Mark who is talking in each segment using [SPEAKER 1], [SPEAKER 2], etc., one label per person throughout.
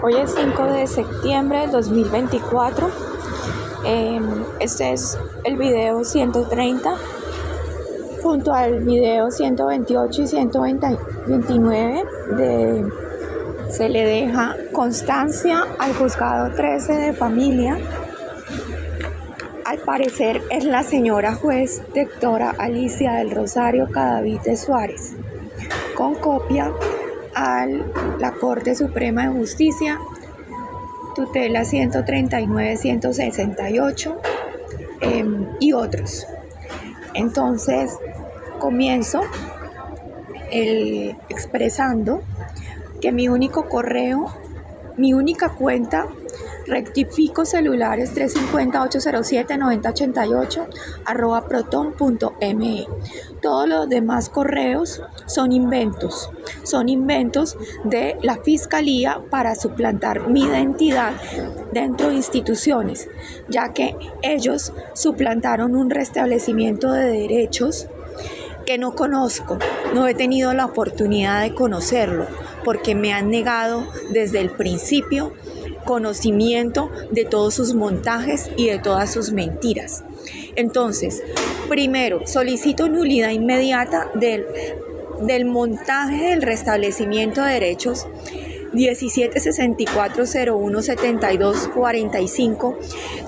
[SPEAKER 1] Hoy es 5 de septiembre del 2024. Este es el video 130 junto al video 128 y 129 de se le deja constancia al juzgado 13 de familia. Al parecer es la señora juez doctora Alicia del Rosario Cadavid Suárez, con copia a la Corte Suprema de Justicia, tutela 139-168 y otros. Entonces comienzo expresando que mi único correo, mi única cuenta, rectifico celulares 350-807-9088 @proton.me. Todos los demás correos son inventos de la Fiscalía para suplantar mi identidad dentro de instituciones, ya que ellos suplantaron un restablecimiento de derechos que no conozco, no he tenido la oportunidad de conocerlo, porque me han negado desde el principio conocimiento de todos sus montajes y de todas sus mentiras. Entonces, primero, solicito nulidad inmediata del montaje del restablecimiento de derechos 1764017245,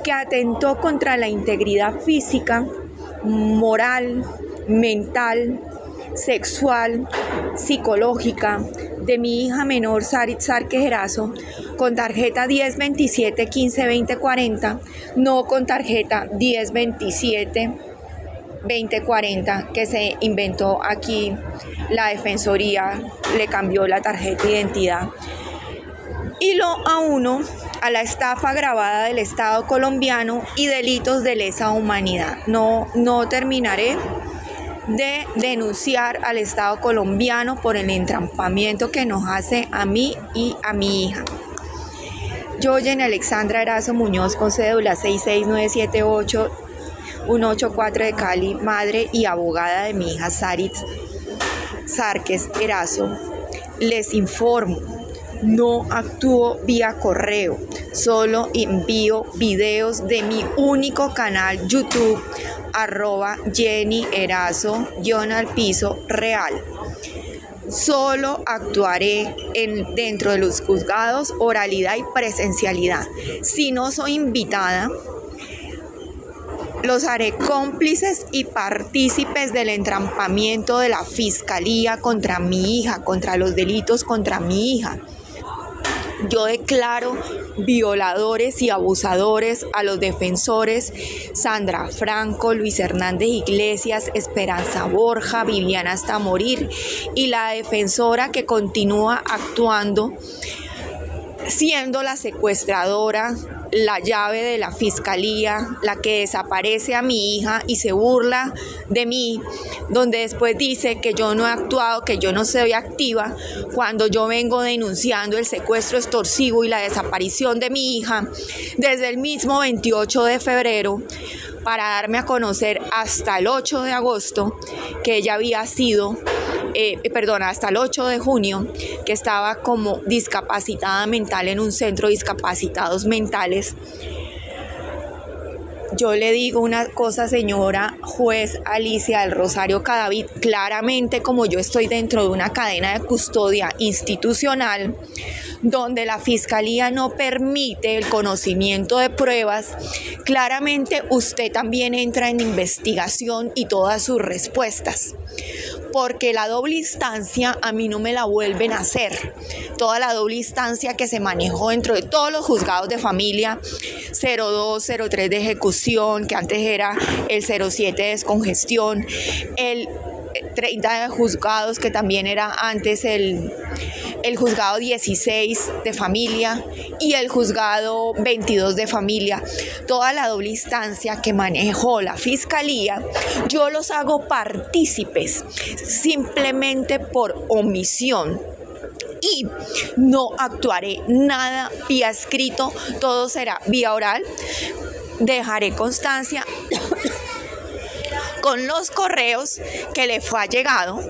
[SPEAKER 1] que atentó contra la integridad física, moral, mental, sexual, psicológica de mi hija menor Sarit Sarque Gerazo, con tarjeta 1027-15-2040, no con tarjeta 1027-2040 que se inventó aquí la Defensoría, le cambió la tarjeta de identidad. Y lo auno a la estafa agravada del Estado colombiano y delitos de lesa humanidad. No terminaré de denunciar al Estado colombiano por el entrampamiento que nos hace a mí y a mi hija. Yo, Jenny Alexandra Erazo Muñoz, con cédula 66978-184 de Cali, madre y abogada de mi hija Sarit Sarque Gerazo, les informo: no actúo vía correo, solo envío videos de mi único canal YouTube, @Jenny Erazo _real. Solo actuaré dentro de los juzgados, oralidad y presencialidad. Si no soy invitada, los haré cómplices y partícipes del entrampamiento de la Fiscalía contra mi hija, contra los delitos contra mi hija. Yo declaro violadores y abusadores a los defensores Sandra Franco, Luis Hernández Iglesias, Esperanza Borja, Viviana hasta morir, y la defensora que continúa actuando siendo la secuestradora, la llave de la Fiscalía, la que desaparece a mi hija y se burla de mí, donde después dice que yo no he actuado, que yo no soy activa, cuando yo vengo denunciando el secuestro extorsivo y la desaparición de mi hija desde el mismo 28 de febrero, para darme a conocer hasta el 8 de agosto que ella había sido, hasta el 8 de junio, que estaba como discapacitada mental en un centro de discapacitados mentales. Yo le digo una cosa, señora juez Alicia del Rosario Cadavid, claramente, como yo estoy dentro de una cadena de custodia institucional, donde la Fiscalía no permite el conocimiento de pruebas, claramente usted también entra en investigación y todas sus respuestas, porque la doble instancia a mí no me la vuelven a hacer. Toda la doble instancia que se manejó dentro de todos los juzgados de familia, 02, 03 de ejecución, que antes era el 07 de descongestión, el 30 de juzgados, que también era antes el juzgado 16 de familia y el juzgado 22 de familia, toda la doble instancia que manejó la Fiscalía, yo los hago partícipes simplemente por omisión. Y no actuaré nada vía escrito, todo será vía oral. Dejaré constancia con los correos que le fue allegado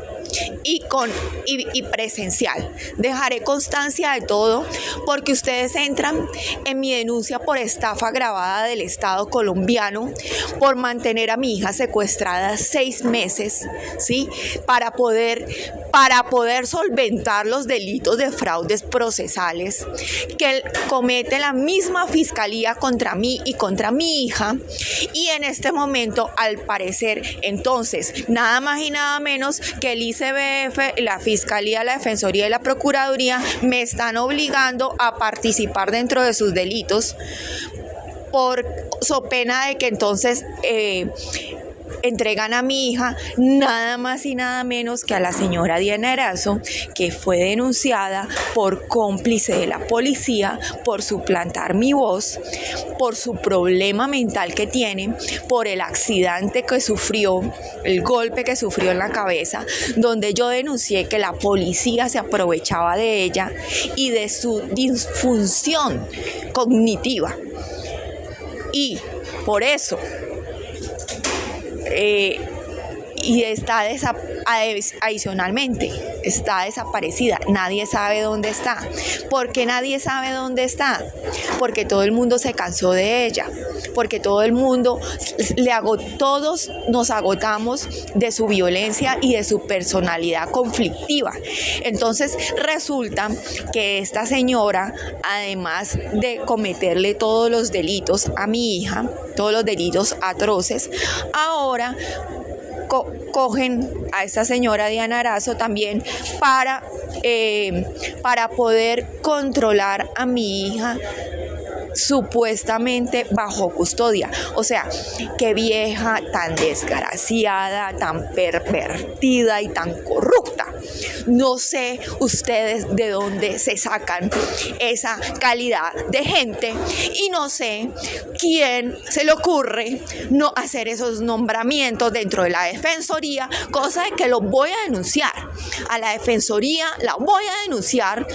[SPEAKER 1] y presencial. Dejaré constancia de todo porque ustedes entran en mi denuncia por estafa agravada del Estado colombiano por mantener a mi hija secuestrada 6 meses, ¿sí? Para poder solventar los delitos de fraudes procesales que comete la misma fiscalía contra mí y contra mi hija. Y en este momento, al parecer, entonces, nada más y nada menos que el ICBF, la Fiscalía, la Defensoría y la Procuraduría me están obligando a participar dentro de sus delitos por so pena de que entonces entregan a mi hija nada más y nada menos que a la señora Diana Erazo, que fue denunciada por cómplice de la policía, por suplantar mi voz, por su problema mental que tiene, por el accidente que sufrió, el golpe que sufrió en la cabeza, donde yo denuncié que la policía se aprovechaba de ella y de su disfunción cognitiva. Y por eso y está adicionalmente está desaparecida, nadie sabe dónde está. ¿Por qué nadie sabe dónde está? Porque todo el mundo se cansó de ella, porque todo el mundo todos nos agotamos de su violencia y de su personalidad conflictiva. Entonces resulta que esta señora, además de cometerle todos los delitos a mi hija, todos los delitos atroces, ahora cogen a esta señora Diana Erazo también para poder controlar a mi hija supuestamente bajo custodia. O sea, qué vieja tan desgraciada, tan pervertida y tan corrupta. No sé ustedes de dónde se sacan esa calidad de gente y no sé quién se le ocurre no hacer esos nombramientos dentro de la Defensoría, cosa de que lo voy a denunciar. A la Defensoría la voy a denunciar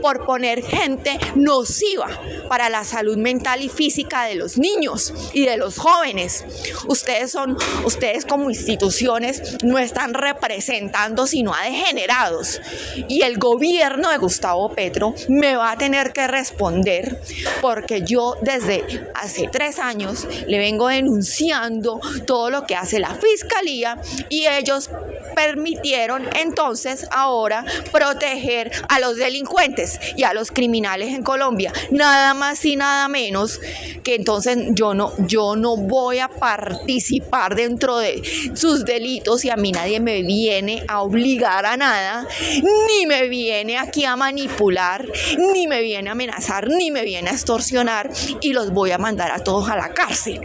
[SPEAKER 1] por poner gente nociva para la salud mental y física de los niños y de los jóvenes. Ustedes como instituciones no están representando sino a degenerados, y el gobierno de Gustavo Petro me va a tener que responder porque yo desde hace 3 años le vengo denunciando todo lo que hace la Fiscalía y ellos permitieron entonces ahora proteger a los delincuentes y a los criminales en Colombia, nada más y nada menos que entonces yo no voy a participar dentro de sus delitos y a mí nadie me viene a obligar a nada, ni me viene aquí a manipular, ni me viene a amenazar, ni me viene a extorsionar y los voy a mandar a todos a la cárcel.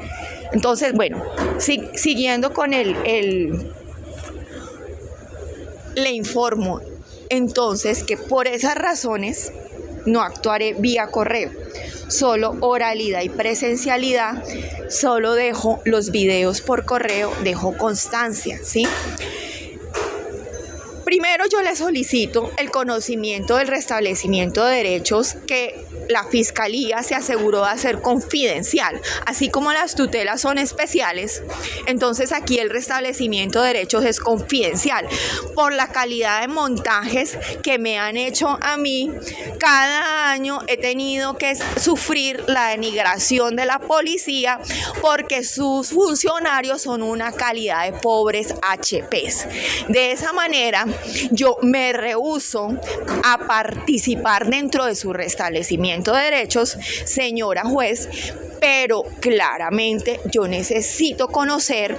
[SPEAKER 1] Entonces, bueno, siguiendo con le informo entonces que por esas razones no actuaré vía correo, solo oralidad y presencialidad, solo dejo los videos por correo, dejo constancia, ¿sí? Primero yo le solicito el conocimiento del restablecimiento de derechos que la Fiscalía se aseguró de hacer confidencial, así como las tutelas son especiales, entonces aquí el restablecimiento de derechos es confidencial por la calidad de montajes que me han hecho a mí. Cada año he tenido que sufrir la denigración de la policía porque sus funcionarios son una calidad de pobres HPs. De esa manera yo me rehúso a participar dentro de su restablecimiento de derechos, señora juez, pero claramente yo necesito conocer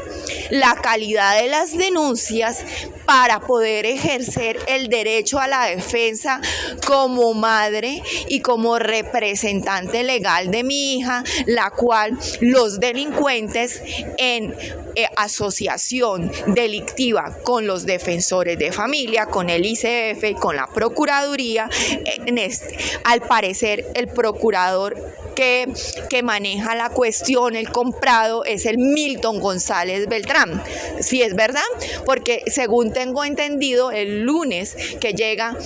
[SPEAKER 1] la calidad de las denuncias para poder ejercer el derecho a la defensa como madre y como representante legal de mi hija, la cual los delincuentes en asociación delictiva con los defensores de familia, con el ICF y con la Procuraduría, al parecer el procurador que maneja la cuestión, el comprado, es el Milton González Beltrán. Sí, es verdad, porque según tengo entendido, el lunes que llega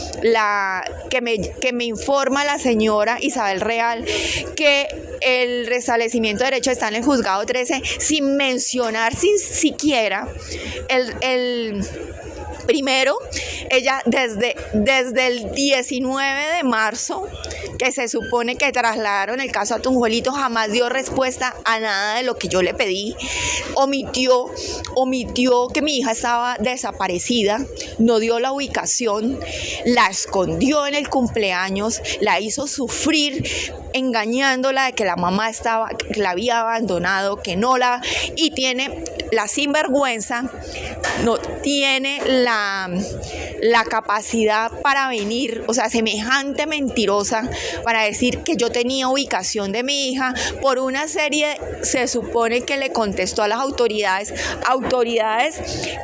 [SPEAKER 1] que me informa la señora Isabel Real que el restablecimiento de derechos está en el juzgado 13, sin mencionar siquiera Primero, ella desde el 19 de marzo, que se supone que trasladaron el caso a Tunjuelito, jamás dio respuesta a nada de lo que yo le pedí. Omitió que mi hija estaba desaparecida, no dio la ubicación, la escondió en el cumpleaños, la hizo sufrir engañándola de que la mamá que la había abandonado, y tiene la sinvergüenza, no tiene la capacidad para venir, o sea, semejante mentirosa, para decir que yo tenía ubicación de mi hija por una serie, se supone que le contestó a las autoridades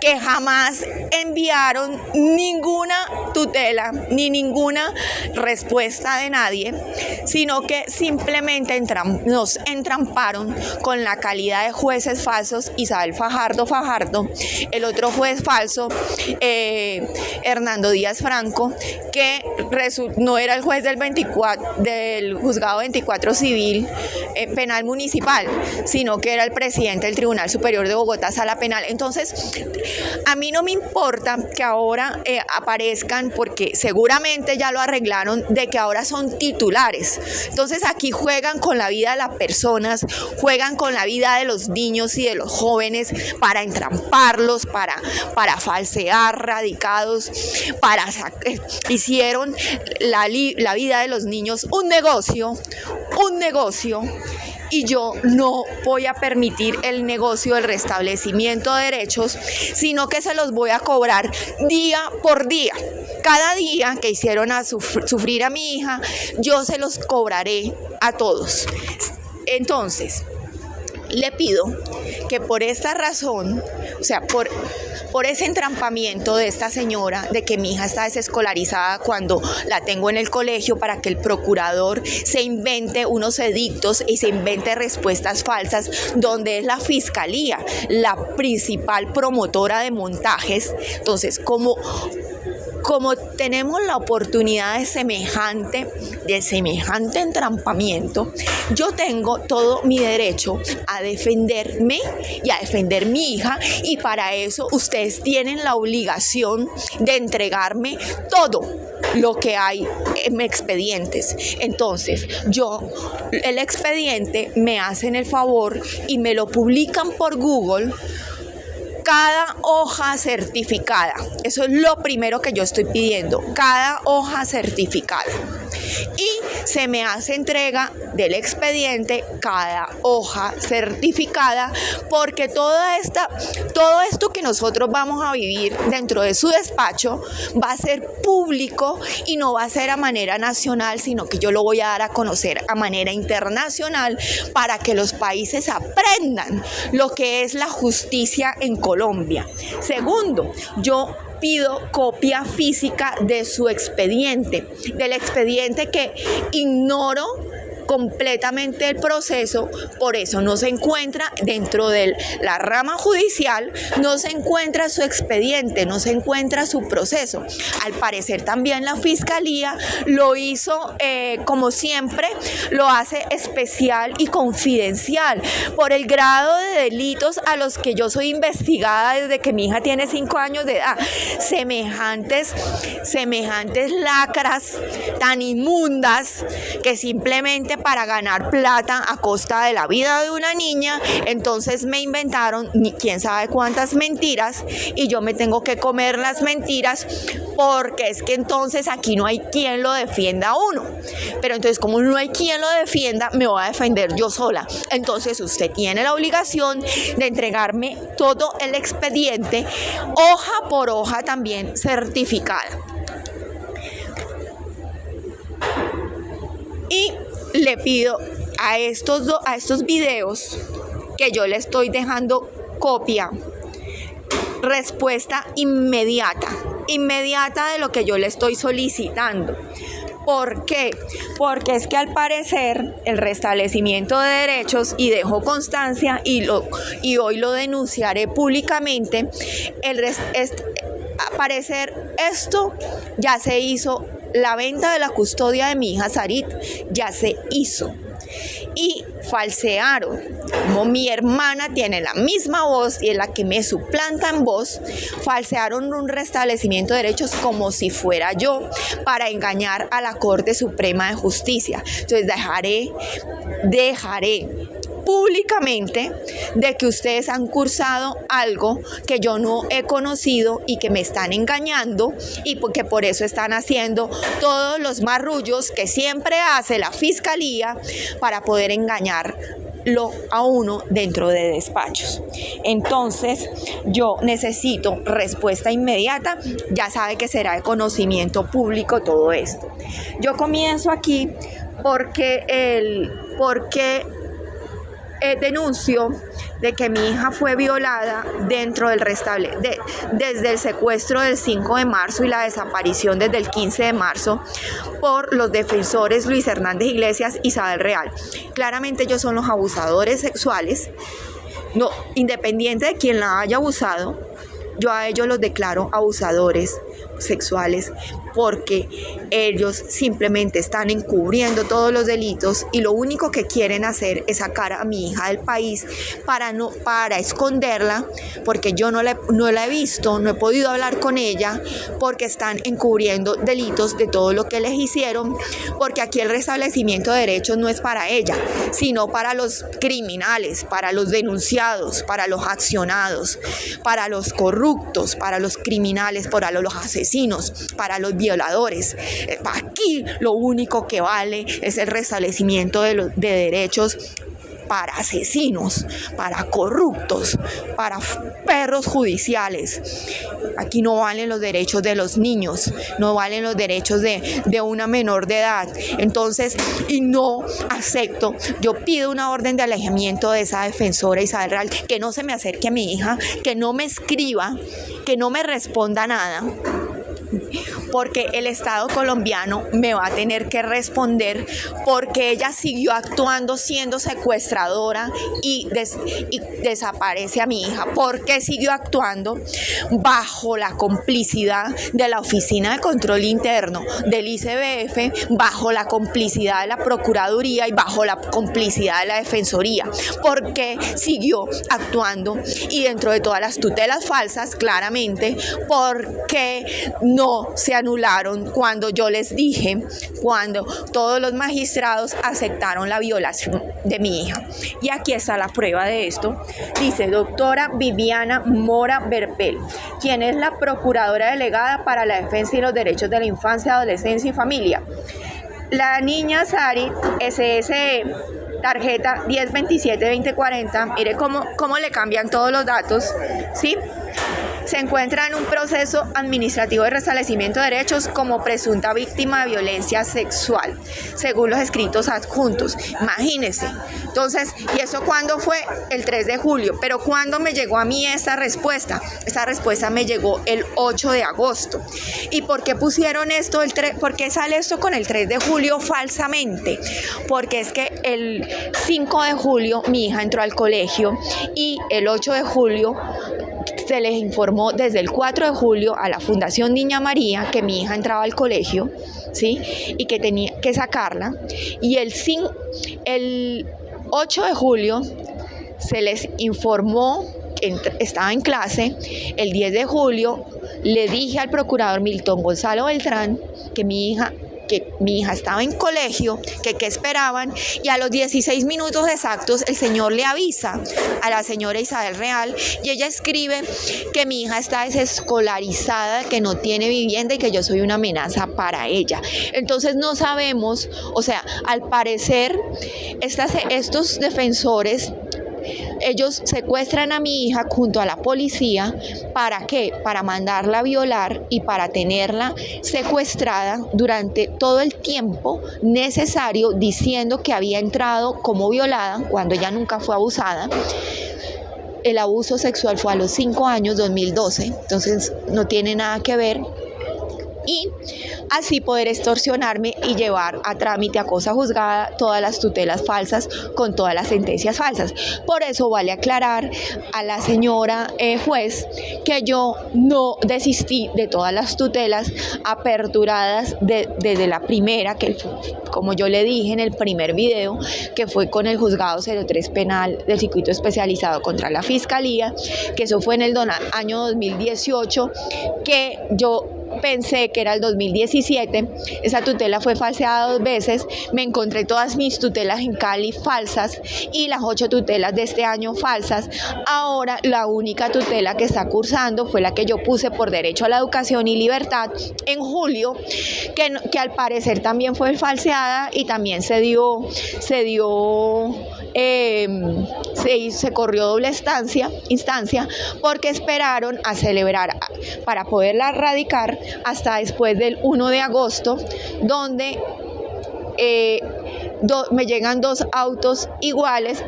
[SPEAKER 1] que jamás enviaron ninguna tutela ni ninguna respuesta de nadie, sino que simplemente nos entramparon con la calidad de jueces falsos, Isabel Fajardo, el otro juez falso, Hernando Díaz Franco, que no era el juez del juzgado 24 civil penal municipal, sino que era el presidente del Tribunal Superior de Bogotá, Sala Penal. Entonces, a mí no me importa que ahora aparezcan, porque seguramente ya lo arreglaron, de que ahora son titulares. Entonces, aquí juegan con la vida de las personas, juegan con la vida de los niños y de los jóvenes para entramparlos, para falsear radicados, hicieron la vida de los niños un negocio, y yo no voy a permitir el negocio del restablecimiento de derechos, sino que se los voy a cobrar día por día. Cada día que hicieron sufrir a mi hija, yo se los cobraré a todos. Entonces, le pido que por esta razón, o sea, por ese entrampamiento de esta señora, de que mi hija está desescolarizada cuando la tengo en el colegio, para que el procurador se invente unos edictos y se invente respuestas falsas, donde es la fiscalía la principal promotora de montajes. Entonces, como tenemos la oportunidad de semejante entrampamiento, yo tengo todo mi derecho a defenderme y a defender mi hija, y para eso ustedes tienen la obligación de entregarme todo lo que hay en expedientes. Entonces, el expediente me hacen el favor y me lo publican por Google, cada hoja certificada. Eso es lo primero que yo estoy pidiendo, cada hoja certificada. Y se me hace entrega del expediente, cada hoja certificada, porque todo esto que nosotros vamos a vivir dentro de su despacho va a ser público, y no va a ser a manera nacional, sino que yo lo voy a dar a conocer a manera internacional, para que los países aprendan lo que es la justicia en Colombia. Segundo, yo pido copia física de su expediente, del expediente que ignoro completamente el proceso, por eso no se encuentra dentro de la rama judicial, no se encuentra su expediente, no se encuentra su proceso. Al parecer también la fiscalía lo hizo, como siempre, lo hace especial y confidencial por el grado de delitos a los que yo soy investigada desde que mi hija tiene 5 años de edad. Semejantes lacras tan inmundas, que simplemente para ganar plata a costa de la vida de una niña, entonces me inventaron quién sabe cuántas mentiras, y yo me tengo que comer las mentiras, porque es que entonces aquí no hay quien lo defienda a uno. Pero entonces, como no hay quien lo defienda, me voy a defender yo sola. Entonces, usted tiene la obligación de entregarme todo el expediente, hoja por hoja, también certificada. Y le pido a estos videos que yo le estoy dejando copia, respuesta inmediata de lo que yo le estoy solicitando. ¿Por qué? Porque es que al parecer el restablecimiento de derechos, y dejo constancia y hoy lo denunciaré públicamente, al parecer esto ya se hizo la venta de la custodia de mi hija Sarit ya se hizo y falsearon. Como mi hermana tiene la misma voz y es la que me suplanta en voz, falsearon un restablecimiento de derechos como si fuera yo para engañar a la Corte Suprema de Justicia. Entonces dejaré públicamente de que ustedes han cursado algo que yo no he conocido y que me están engañando y porque por eso están haciendo todos los marrullos que siempre hace la Fiscalía para poder engañarlo a uno dentro de despachos. Entonces yo necesito respuesta inmediata. Ya sabe que será de conocimiento público todo esto. Yo comienzo aquí porque denuncio de que mi hija fue violada dentro del desde el secuestro del 5 de marzo y la desaparición desde el 15 de marzo por los defensores Luis Hernández Iglesias y Isabel Real. Claramente ellos son los abusadores sexuales, no, independiente de quien la haya abusado, yo a ellos los declaro abusadores sexuales porque ellos simplemente están encubriendo todos los delitos y lo único que quieren hacer es sacar a mi hija del país para esconderla, porque yo no la he visto, no he podido hablar con ella, porque están encubriendo delitos de todo lo que les hicieron, porque aquí el restablecimiento de derechos no es para ella, sino para los criminales, para los denunciados, para los accionados, para los corruptos, para los criminales, para los asesinos, para los violadores. Aquí lo único que vale es el restablecimiento de derechos para asesinos, para corruptos, para perros judiciales. Aquí no valen los derechos de los niños, no valen los derechos de una menor de edad. Entonces, y no acepto, yo pido una orden de alejamiento de esa defensora Isabel Real, que no se me acerque a mi hija, que no me escriba, que no me responda nada, porque el Estado colombiano me va a tener que responder porque ella siguió actuando siendo secuestradora y desaparece a mi hija. ¿Por qué siguió actuando? Bajo la complicidad de la Oficina de Control Interno del ICBF, bajo la complicidad de la Procuraduría y bajo la complicidad de la Defensoría. ¿Por qué siguió actuando? Y dentro de todas las tutelas falsas, claramente, porque no se anularon cuando yo les dije, cuando todos los magistrados aceptaron la violación de mi hija. Y aquí está la prueba de esto. Dice: doctora Viviana Mora Berpel, quien es la procuradora delegada para la defensa y los derechos de la infancia, adolescencia y familia. La niña Sarit, SSE, tarjeta 1027-2040, mire cómo le cambian todos los datos, ¿sí? Se encuentra en un proceso administrativo de restablecimiento de derechos como presunta víctima de violencia sexual, según los escritos adjuntos. Imagínense. Entonces, ¿y eso cuándo fue? El 3 de julio. Pero ¿cuándo me llegó a mí esta respuesta? Esta respuesta me llegó el 8 de agosto. ¿Y por qué pusieron esto? ¿Por qué sale esto con el 3 de julio falsamente? Porque es que el 5 de julio mi hija entró al colegio y el 8 de julio se les informó desde el 4 de julio a la Fundación Niña María que mi hija entraba al colegio, ¿sí? Y que tenía que sacarla. Y el 8 de julio se les informó que estaba en clase. El 10 de julio le dije al procurador Milton Gonzalo Beltrán que mi hija estaba en colegio, que qué esperaban, y a los 16 minutos exactos el señor le avisa a la señora Isabel Real y ella escribe que mi hija está desescolarizada, que no tiene vivienda y que yo soy una amenaza para ella. Entonces no sabemos, o sea, al parecer estos defensores, ellos secuestran a mi hija junto a la policía. ¿Para qué? Para mandarla a violar y para tenerla secuestrada durante todo el tiempo necesario, diciendo que había entrado como violada cuando ella nunca fue abusada. El abuso sexual fue a los 5 años, 2012, entonces no tiene nada que ver. y así poder extorsionarme y llevar a trámite a cosa juzgada todas las tutelas falsas con todas las sentencias falsas. Por eso vale aclarar a la señora juez que yo no desistí de todas las tutelas aperturadas desde la primera, que como yo le dije en el primer video, que fue con el juzgado 03 penal del circuito especializado contra la Fiscalía, que eso fue en el año 2018, que yo pensé que era el 2017, esa tutela fue falseada 2 veces, me encontré todas mis tutelas en Cali falsas y las 8 tutelas de este año falsas. Ahora la única tutela que está cursando fue la que yo puse por derecho a la educación y libertad en julio, que al parecer también fue falseada y también se corrió doble instancia porque esperaron a celebrar para poderla radicar hasta después del 1 de agosto, donde me llegan 2 autos iguales,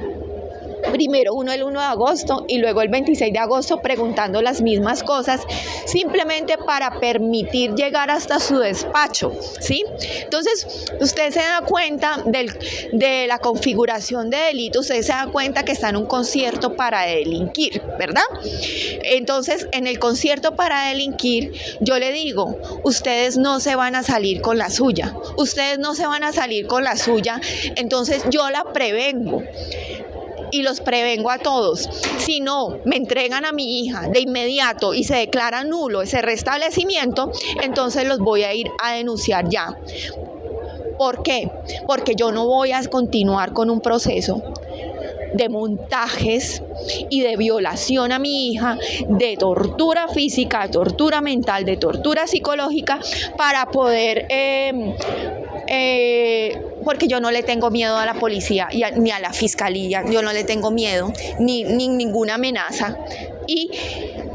[SPEAKER 1] primero uno el 1 de agosto y luego el 26 de agosto preguntando las mismas cosas, simplemente para permitir llegar hasta su despacho, ¿sí? Entonces, usted se da cuenta de la configuración de delito, usted se da cuenta que está en un concierto para delinquir, ¿verdad? Entonces, en el concierto para delinquir, yo le digo, ustedes no se van a salir con la suya, entonces yo la prevengo. Y los prevengo a todos. Si no me entregan a mi hija de inmediato y se declara nulo ese restablecimiento, entonces los voy a ir a denunciar ya. ¿Por qué? Porque yo no voy a continuar con un proceso de montajes y de violación a mi hija, de tortura física, de tortura mental, de tortura psicológica para poder... porque yo no le tengo miedo a la policía ni a la fiscalía, yo no le tengo miedo ni ninguna amenaza. Y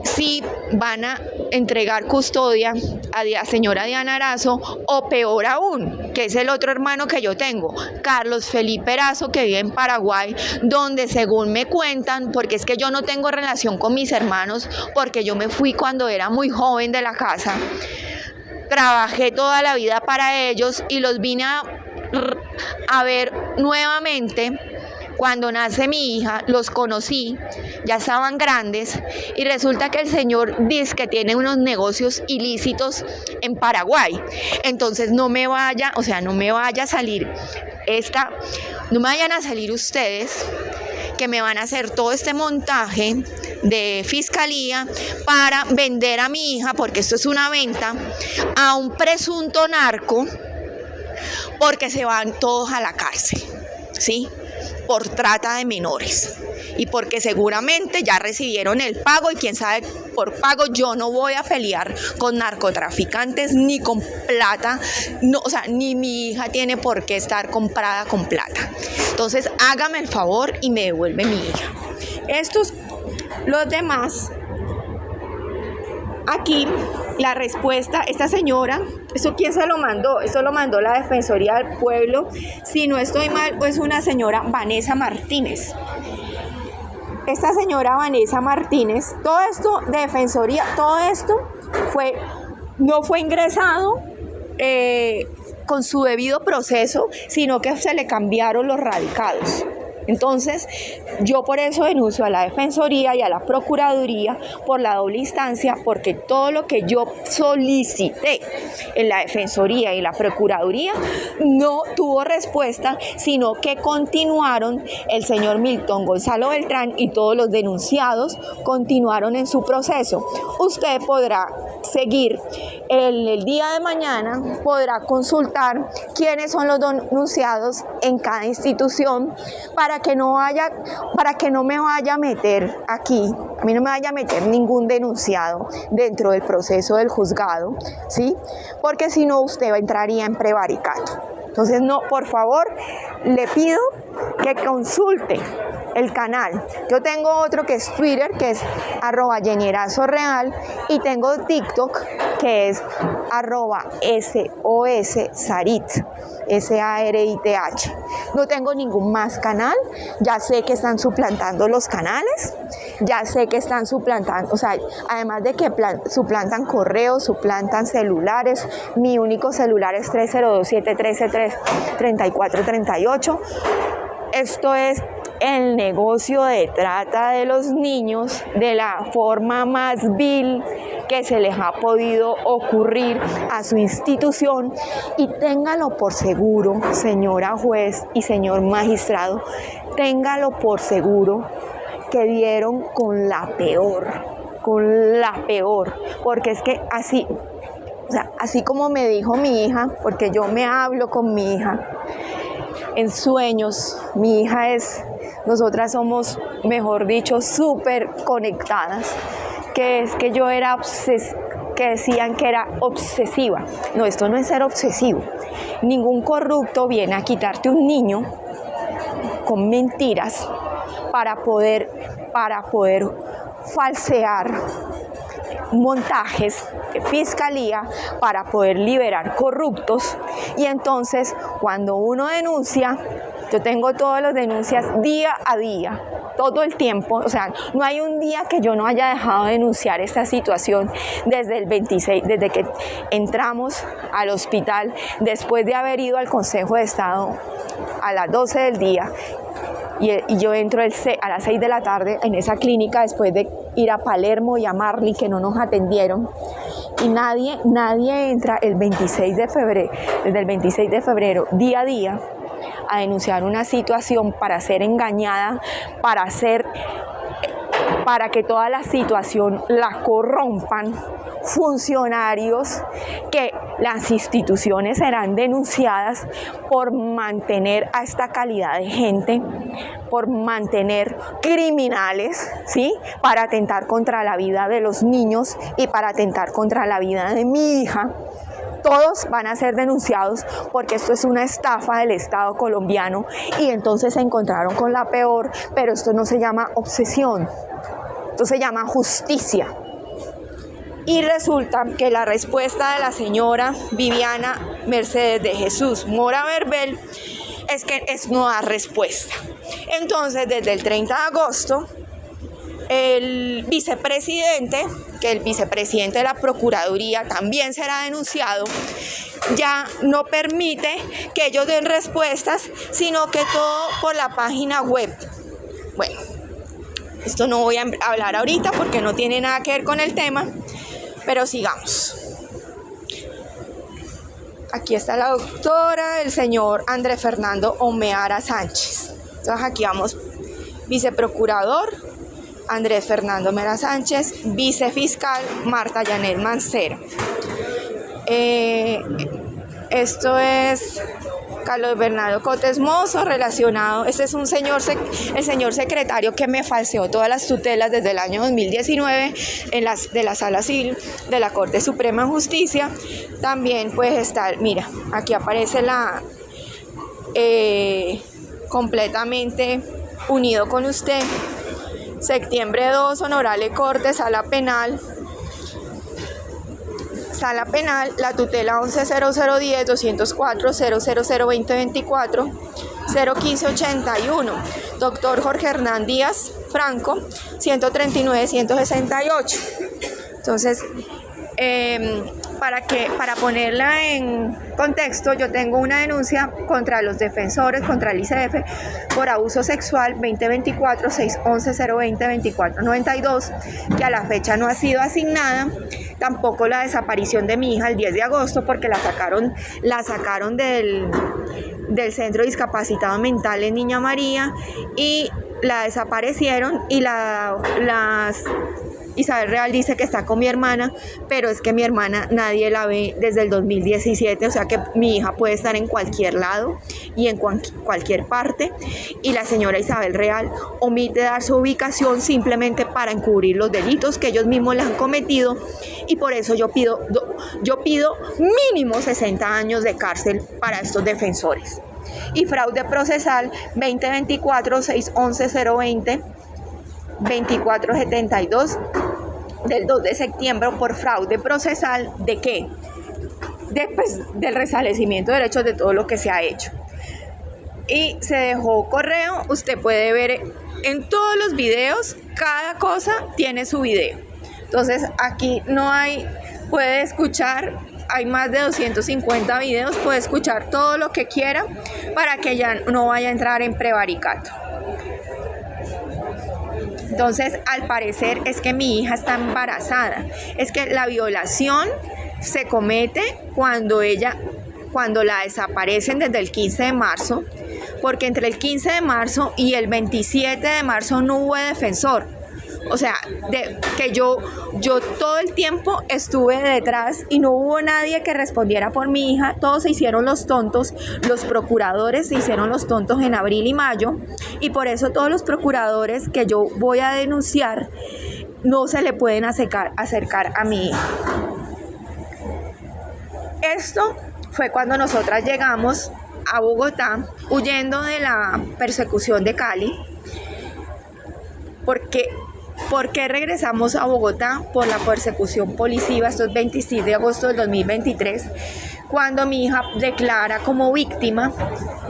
[SPEAKER 1] si van a entregar custodia a la señora Diana Erazo, o peor aún, que es el otro hermano que yo tengo, Carlos Felipe Erazo, que vive en Paraguay, donde según me cuentan, porque es que yo no tengo relación con mis hermanos, porque yo me fui cuando era muy joven de la casa, trabajé toda la vida para ellos y los vine a ver nuevamente. Cuando nace mi hija, los conocí, ya estaban grandes y resulta que el señor dice que tiene unos negocios ilícitos en Paraguay. Entonces no me vayan a salir ustedes que me van a hacer todo este montaje de fiscalía para vender a mi hija, porque esto es una venta, a un presunto narco, porque se van todos a la cárcel, ¿sí? Por trata de menores y porque seguramente ya recibieron el pago y quién sabe por pago. Yo no voy a pelear con narcotraficantes ni con plata, no, o sea, ni mi hija tiene por qué estar comprada con plata. Entonces hágame el favor y me devuelve mi hija. Los demás, aquí la respuesta, esta señora, ¿eso quién se lo mandó? Eso lo mandó la Defensoría del Pueblo, si no estoy mal, pues una señora Vanessa Martínez. Esta señora Vanessa Martínez, todo esto de Defensoría, todo esto no fue ingresado con su debido proceso, sino que se le cambiaron los radicados. Entonces, yo por eso denuncio a la Defensoría y a la Procuraduría por la doble instancia, porque todo lo que yo solicité en la Defensoría y la Procuraduría no tuvo respuesta, sino que continuaron el señor Milton Gonzalo Beltrán y todos los denunciados continuaron en su proceso. Usted podrá seguir el día de mañana, podrá consultar quiénes son los denunciados en cada institución para que no me vaya a meter aquí, a mí no me vaya a meter ningún denunciado dentro del proceso del juzgado, ¿sí? Porque si no usted entraría en prevaricato. Entonces, no, por favor, le pido que consulte el canal. Yo tengo otro que es Twitter, que es @JennyErazoReal, y tengo TikTok, que es @SOS-Sarith, SARITH. No tengo ningún más canal, ya sé que están suplantando los canales, ya sé que están suplantando, o sea, además de que suplantan correos, suplantan celulares. Mi único celular es 302-713-3438. Esto es el negocio de trata de los niños de la forma más vil que se les ha podido ocurrir a su institución, y téngalo por seguro, señora juez y señor magistrado, téngalo por seguro que dieron con la peor, porque es que así, o sea, así como me dijo mi hija, porque yo me hablo con mi hija en sueños, mi hija nosotras somos, mejor dicho, súper conectadas, que es que yo era que decían que era obsesiva. No, esto no es ser obsesivo. Ningún corrupto viene a quitarte un niño con mentiras para poder falsear montajes de fiscalía, para poder liberar corruptos. Y entonces, cuando uno denuncia, yo tengo todas las denuncias día a día, todo el tiempo, o sea, no hay un día que yo no haya dejado de denunciar esta situación desde el 26, desde que entramos al hospital, después de haber ido al Consejo de Estado a las 12 del día, y yo entro a las 6 de la tarde en esa clínica después de ir a Palermo y a Marley, que no nos atendieron, y nadie entra el 26 de febrero, desde el 26 de febrero, día a día, a denunciar una situación para ser engañada, para que toda la situación la corrompan funcionarios, que las instituciones serán denunciadas por mantener a esta calidad de gente, por mantener criminales, ¿sí?, para atentar contra la vida de los niños y para atentar contra la vida de mi hija. Todos van a ser denunciados porque esto es una estafa del Estado colombiano, y entonces se encontraron con la peor, pero esto no se llama obsesión, esto se llama justicia. Y resulta que la respuesta de la señora Viviana Mercedes de Jesús Mora Verbel es que no da respuesta. Entonces, desde el 30 de agosto, el vicepresidente, que el vicepresidente de la Procuraduría también será denunciado, ya no permite que ellos den respuestas, sino que todo por la página web. Bueno, esto no voy a hablar ahorita porque no tiene nada que ver con el tema, pero sigamos. Aquí está la doctora, el señor Andrés Fernando Omeara Sánchez. Entonces aquí vamos, viceprocurador Andrés Fernando Omeara Sánchez, vicefiscal Marta Janet Mancera. Esto es Carlos Bernardo Cotes Mozo, relacionado, este es el señor secretario que me falseó todas las tutelas desde el año 2019 de la Sala Civil de la Corte Suprema de Justicia. También pues está, mira, aquí aparece completamente unido con usted, septiembre 2, Honorable Corte, Sala Penal, la tutela 11-002-10-204-000-2024, 01581, doctor Jorge Hernán Díaz Franco, 139-168. Entonces, para ponerla en contexto, yo tengo una denuncia contra los defensores, contra el ICF, por abuso sexual 2024-611-020-2492, que a la fecha no ha sido asignada. Tampoco la desaparición de mi hija el 10 de agosto, porque la sacaron del Centro Discapacitado Mental en Niña María, y la desaparecieron, y Isabel Real dice que está con mi hermana, pero es que mi hermana nadie la ve desde el 2017, o sea que mi hija puede estar en cualquier lado y en cualquier parte, y la señora Isabel Real omite dar su ubicación simplemente para encubrir los delitos que ellos mismos les han cometido, y por eso yo pido mínimo 60 años de cárcel para estos defensores. Y fraude procesal 2024-611-020-2472, del 2 de septiembre por fraude procesal. ¿De qué? Del restablecimiento de derechos de todo lo que se ha hecho. Y se dejó correo, usted puede ver en todos los videos, cada cosa tiene su video. Entonces aquí no hay, puede escuchar, hay más de 250 videos, puede escuchar todo lo que quiera para que ya no vaya a entrar en prevaricato. Entonces, al parecer es que mi hija está embarazada. Es que la violación se comete cuando la desaparecen desde el 15 de marzo, porque entre el 15 de marzo y el 27 de marzo no hubo defensor. O sea, que yo todo el tiempo estuve detrás y no hubo nadie que respondiera por mi hija. Todos se hicieron los tontos, los procuradores se hicieron los tontos en abril y mayo, y por eso todos los procuradores que yo voy a denunciar no se le pueden acercar a mi hija. Esto fue cuando nosotras llegamos a Bogotá huyendo de la persecución de Cali. ¿Por qué regresamos a Bogotá? Por la persecución policiva. Esto es 26 de agosto del 2023, cuando mi hija declara como víctima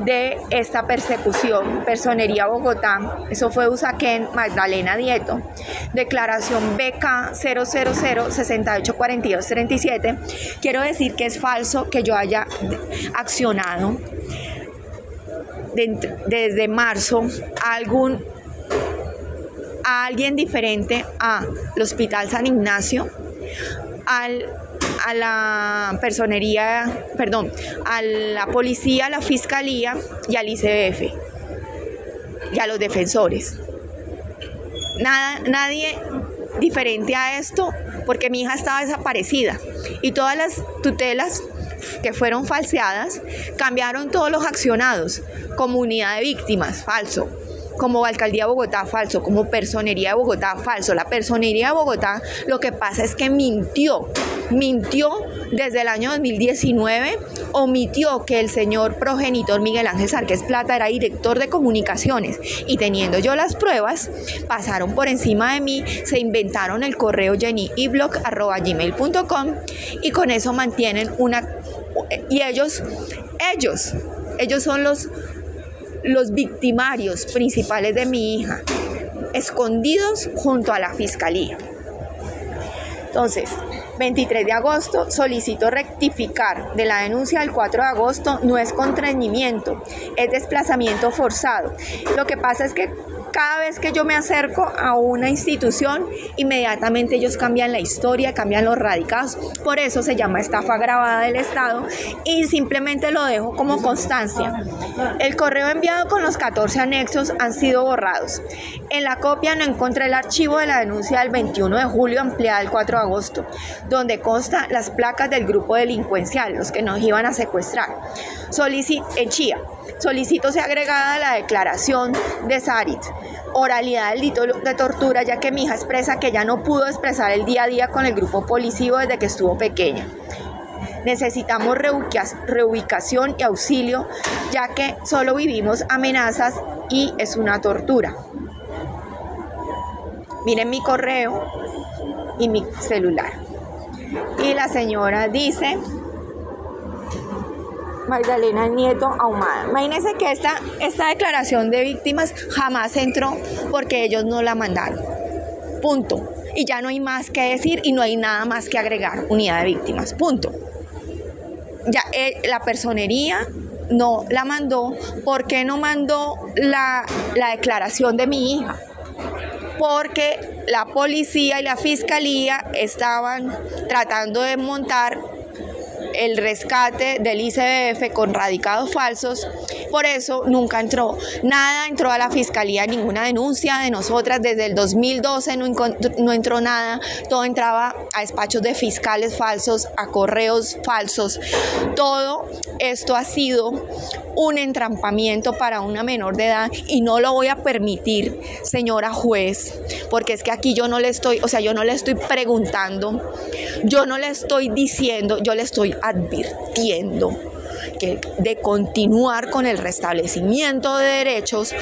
[SPEAKER 1] de esta persecución. Personería Bogotá, eso fue Usaquén, Magdalena Dieto, declaración BK 000684237. Quiero decir que es falso que yo haya accionado desde marzo a alguien diferente al Hospital San Ignacio, a la personería, a la policía, a la fiscalía y al ICBF y a los defensores. Nadie diferente a esto, porque mi hija estaba desaparecida y todas las tutelas que fueron falseadas cambiaron todos los accionados. Comunidad de víctimas, falso. Como Alcaldía de Bogotá, falso. Como Personería de Bogotá, falso. La Personería de Bogotá lo que pasa es que mintió desde el año 2019, omitió que el señor progenitor Miguel Ángel Sárquez Plata era director de comunicaciones, y teniendo yo las pruebas, pasaron por encima de mí, se inventaron el correo jenny.gmail.com y con eso mantienen y ellos son los victimarios principales de mi hija, escondidos junto a la fiscalía. Entonces, 23 de agosto, solicito rectificar de la denuncia del 4 de agosto, no es contrañimiento, es desplazamiento forzado. Lo que pasa es que cada vez que yo me acerco a una institución, inmediatamente ellos cambian la historia, cambian los radicados. Por eso se llama estafa agravada del Estado y simplemente lo dejo como constancia. El correo enviado con los 14 anexos han sido borrados. En la copia no encontré el archivo de la denuncia del 21 de julio ampliada el 4 de agosto, donde consta las placas del grupo delincuencial, los que nos iban a secuestrar. En Chía. Solicito sea agregada la declaración de Sarit, oralidad del delito de tortura, ya que mi hija expresa que ya no pudo expresar el día a día con el grupo policivo desde que estuvo pequeña. Necesitamos reubicación y auxilio, ya que solo vivimos amenazas y es una tortura. Miren mi correo y mi celular. Y la señora dice: Magdalena Nieto Ahumada. Imagínense que esta declaración de víctimas jamás entró porque ellos no la mandaron. Punto. Y ya no hay más que decir y no hay nada más que agregar. Unidad de víctimas. Punto. Ya la personería no la mandó. ¿Por qué no mandó la declaración de mi hija? Porque la policía y la fiscalía estaban tratando de montar el rescate del ICBF con radicados falsos. Por eso nunca entró a la fiscalía, ninguna denuncia de nosotras. Desde el 2012 no entró nada, todo entraba a despachos de fiscales falsos, a correos falsos. Todo esto ha sido un entrampamiento para una menor de edad y no lo voy a permitir, señora juez, porque es que aquí yo no le estoy preguntando, yo no le estoy diciendo, yo le estoy advirtiendo que de continuar con el restablecimiento de derechos,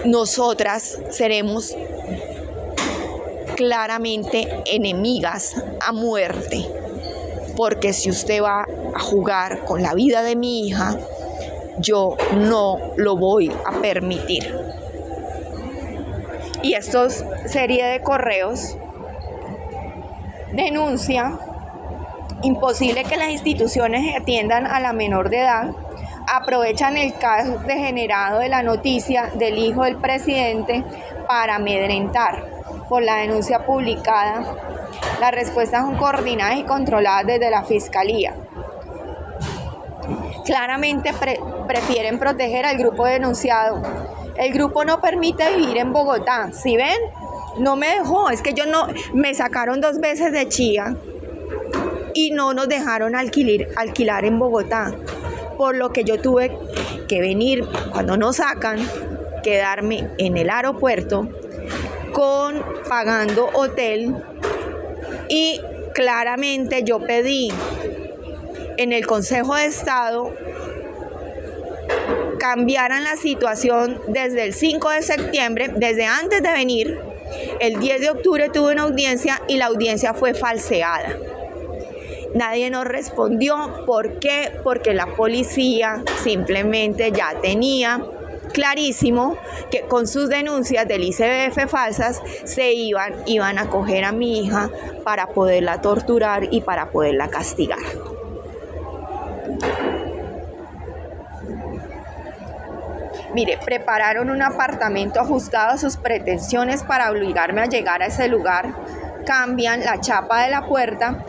[SPEAKER 1] nosotras seremos claramente enemigas a muerte, porque si usted va a jugar con la vida de mi hija, yo no lo voy a permitir. Y esto es serie de correos. Denuncia: imposible que las instituciones atiendan a la menor de edad. Aprovechan el caso degenerado de la noticia del hijo del presidente para amedrentar. Por la denuncia publicada, las respuestas son coordinadas y controladas desde la Fiscalía. Claramente prefieren proteger al grupo denunciado. El grupo no permite vivir en Bogotá. ¿Sí ven? No me dejó. Es que me sacaron 2 veces de Chía y no nos dejaron alquilar en Bogotá. Por lo que yo tuve que venir, cuando nos sacan, quedarme en el aeropuerto pagando hotel. Y claramente yo pedí en el Consejo de Estado cambiaran la situación desde el 5 de septiembre, desde antes de venir. El 10 de octubre tuve una audiencia y la audiencia fue falseada. Nadie nos respondió. ¿Por qué? Porque la policía simplemente ya tenía clarísimo que con sus denuncias del ICBF falsas se iban a coger a mi hija para poderla torturar y para poderla castigar. Mire, prepararon un apartamento ajustado a sus pretensiones para obligarme a llegar a ese lugar. Cambian la chapa de la puerta,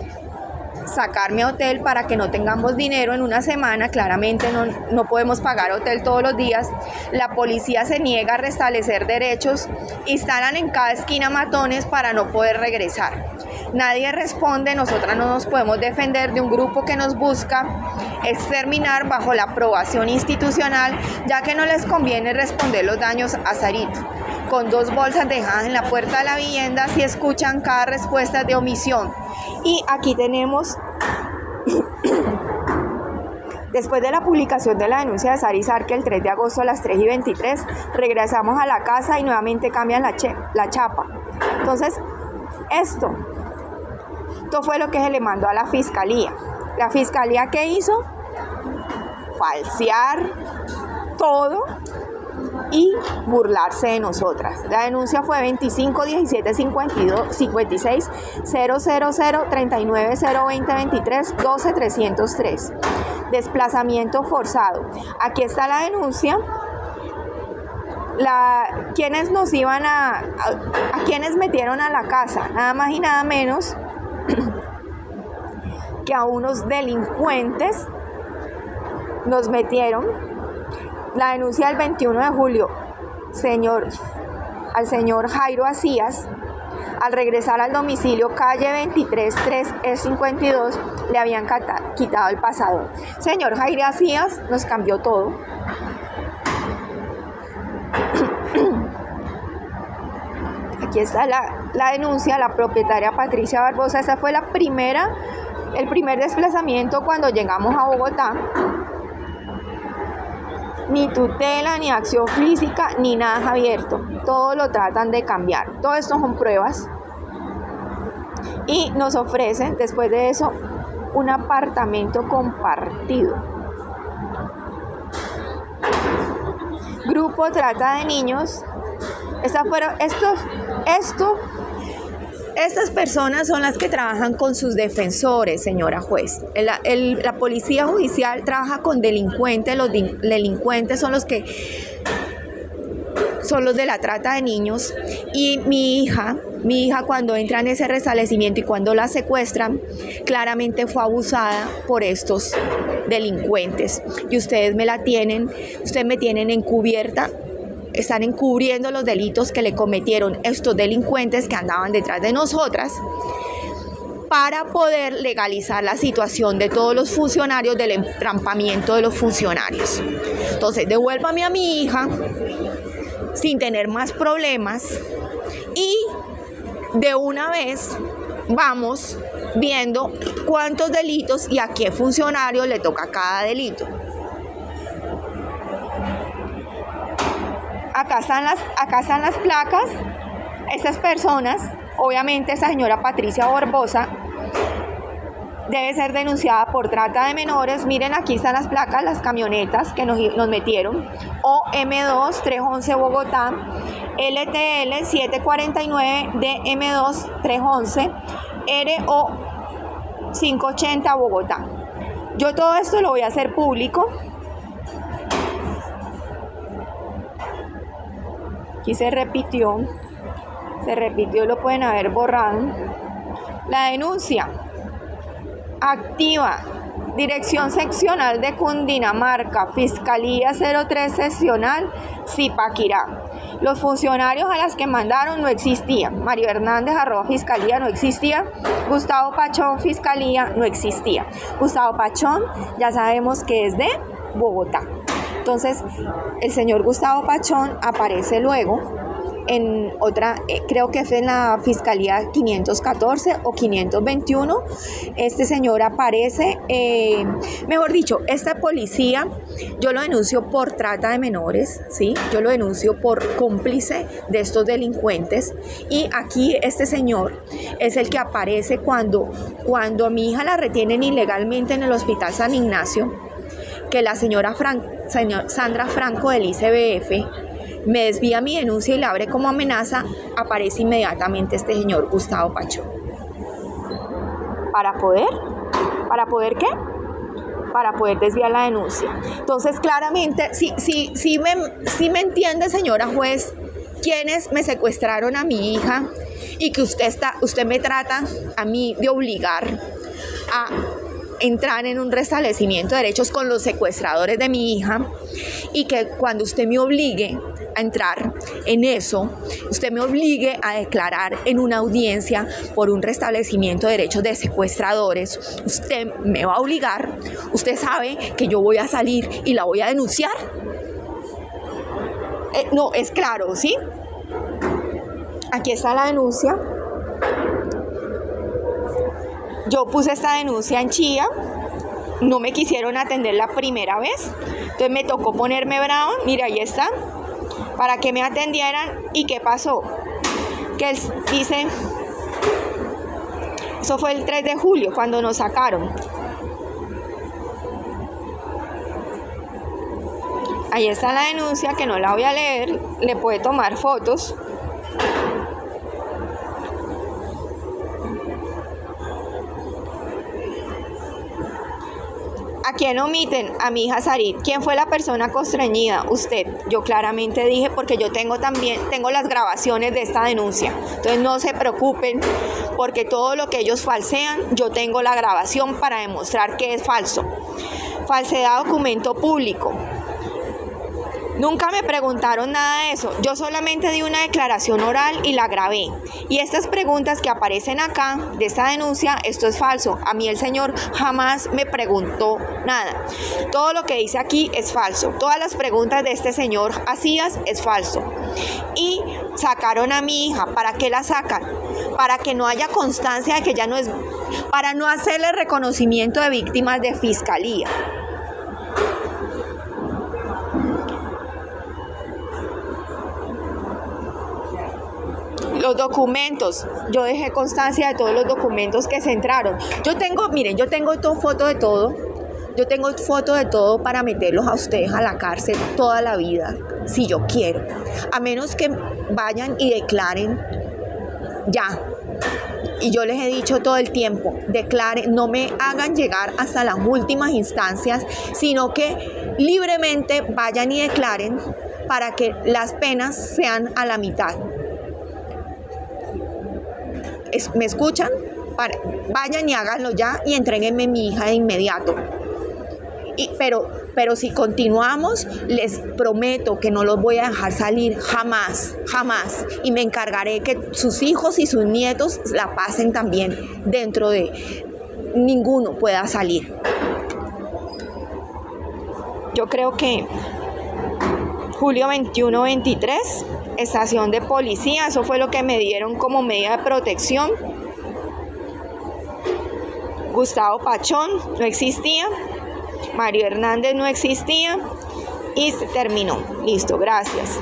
[SPEAKER 1] sacarme a hotel para que no tengamos dinero en una semana. Claramente no podemos pagar hotel todos los días. La policía se niega a restablecer derechos. Instalan en cada esquina matones para no poder regresar. Nadie responde. Nosotras no nos podemos defender de un grupo que nos busca exterminar bajo la aprobación institucional, ya que no les conviene responder los daños a Sarit. Con 2 bolsas dejadas en la puerta de la vivienda, si escuchan cada respuesta de omisión. Y aquí tenemos, después de la publicación de la denuncia de Sari Sarque el 3 de agosto a las 3:23, regresamos a la casa y nuevamente cambian la chapa. Entonces, esto fue lo que se le mandó a la Fiscalía. ¿La Fiscalía qué hizo? Falsear todo y burlarse de nosotras. La denuncia fue 25 17 52 56 000 39 020 23 12 303. Desplazamiento forzado. Aquí está la denuncia. Quienes nos iban a quienes metieron a la casa, nada más y nada menos que a unos delincuentes nos metieron. La denuncia del 21 de julio, al señor Jairo Acías, al regresar al domicilio calle 23 3E52, le habían quitado el pasador. Señor Jairo Acías nos cambió todo. Aquí está la denuncia, la propietaria Patricia Barbosa. Esa fue el primer desplazamiento cuando llegamos a Bogotá. Ni tutela, ni acción física, ni nada es abierto. Todo lo tratan de cambiar. Todo esto son pruebas. Y nos ofrecen, después de eso, un apartamento compartido. Grupo trata de niños. Estas personas son las que trabajan con sus defensores, señora juez. La policía judicial trabaja con delincuentes. Los delincuentes son los de la trata de niños. Y mi hija cuando entra en ese restablecimiento y cuando la secuestran, claramente fue abusada por estos delincuentes. Y ustedes me tienen encubierta. Están encubriendo los delitos que le cometieron estos delincuentes que andaban detrás de nosotras para poder legalizar la situación de todos los funcionarios, del entrampamiento de los funcionarios. Entonces, devuélvame a mi hija sin tener más problemas y de una vez vamos viendo cuántos delitos y a qué funcionario le toca cada delito. Acá están las placas. Estas personas Obviamente esa señora Patricia Barbosa debe ser denunciada por trata de menores. Miren, aquí están las placas, las camionetas que nos metieron. OM2 311 Bogotá, LTL 749 DM2 311, RO 580 Bogotá. Yo todo esto lo voy a hacer público. Aquí se repitió, lo pueden haber borrado. La denuncia activa, Dirección Seccional de Cundinamarca, Fiscalía 03 Seccional, Zipaquirá. Los funcionarios a las que mandaron no existían. Mario Hernández, @Fiscalía, no existía. Gustavo Pachón, Fiscalía, no existía. Gustavo Pachón, ya sabemos que es de Bogotá. Entonces, el señor Gustavo Pachón aparece luego en otra, creo que es en la Fiscalía 514 o 521, este señor aparece, mejor dicho, esta policía, yo lo denuncio por trata de menores, ¿sí? Yo lo denuncio por cómplice de estos delincuentes, y aquí este señor es el que aparece cuando a mi hija la retienen ilegalmente en el Hospital San Ignacio, que la señora Sandra Franco del ICBF me desvía mi denuncia y la abre como amenaza. Aparece inmediatamente este señor Gustavo Pachón. ¿Para poder qué? Para poder desviar la denuncia. Entonces, claramente, sí me entiende, señora juez, quienes me secuestraron a mi hija y que usted me trata a mí de obligar a entrar en un restablecimiento de derechos con los secuestradores de mi hija, y que cuando usted me obligue a entrar en eso, usted me obligue a declarar en una audiencia por un restablecimiento de derechos de secuestradores, usted me va a obligar, usted sabe que yo voy a salir y la voy a denunciar. No, es claro, ¿sí? Aquí está la denuncia. Yo puse esta denuncia en Chía, no me quisieron atender la primera vez, entonces me tocó ponerme brava. Mira, ahí está, para que me atendieran. ¿Y qué pasó? Que dice, eso fue el 3 de julio cuando nos sacaron. Ahí está la denuncia, que no la voy a leer, le puede tomar fotos. ¿A quién omiten? A mi hija Sarit. ¿Quién fue la persona constreñida? Usted. Yo claramente dije, porque yo tengo las grabaciones de esta denuncia. Entonces no se preocupen, porque todo lo que ellos falsean, yo tengo la grabación para demostrar que es falso. Falsedad de documento público. Nunca me preguntaron nada de eso. Yo solamente di una declaración oral y la grabé. Y estas preguntas que aparecen acá de esta denuncia, esto es falso. A mí el señor jamás me preguntó nada. Todo lo que dice aquí es falso. Todas las preguntas de este señor Acías es falso. Y sacaron a mi hija. ¿Para qué la sacan? Para que no haya constancia de que ya no es... Para no hacerle reconocimiento de víctimas de fiscalía. Los documentos, yo dejé constancia de todos los documentos que se entraron. Yo tengo foto de todo. Yo tengo foto de todo para meterlos a ustedes a la cárcel toda la vida, si yo quiero. A menos que vayan y declaren ya. Y yo les he dicho todo el tiempo, declaren, no me hagan llegar hasta las últimas instancias, sino que libremente vayan y declaren para que las penas sean a la mitad. ¿Me escuchan? Vayan y háganlo ya y entréguenme mi hija de inmediato. Pero si continuamos, les prometo que no los voy a dejar salir jamás, jamás. Y me encargaré que sus hijos y sus nietos la pasen también dentro de... Ninguno pueda salir. Yo creo que julio 21-23... estación de policía, eso fue lo que me dieron como medida de protección. Gustavo Pachón no existía, Mario Hernández no existía y se terminó. Listo, gracias.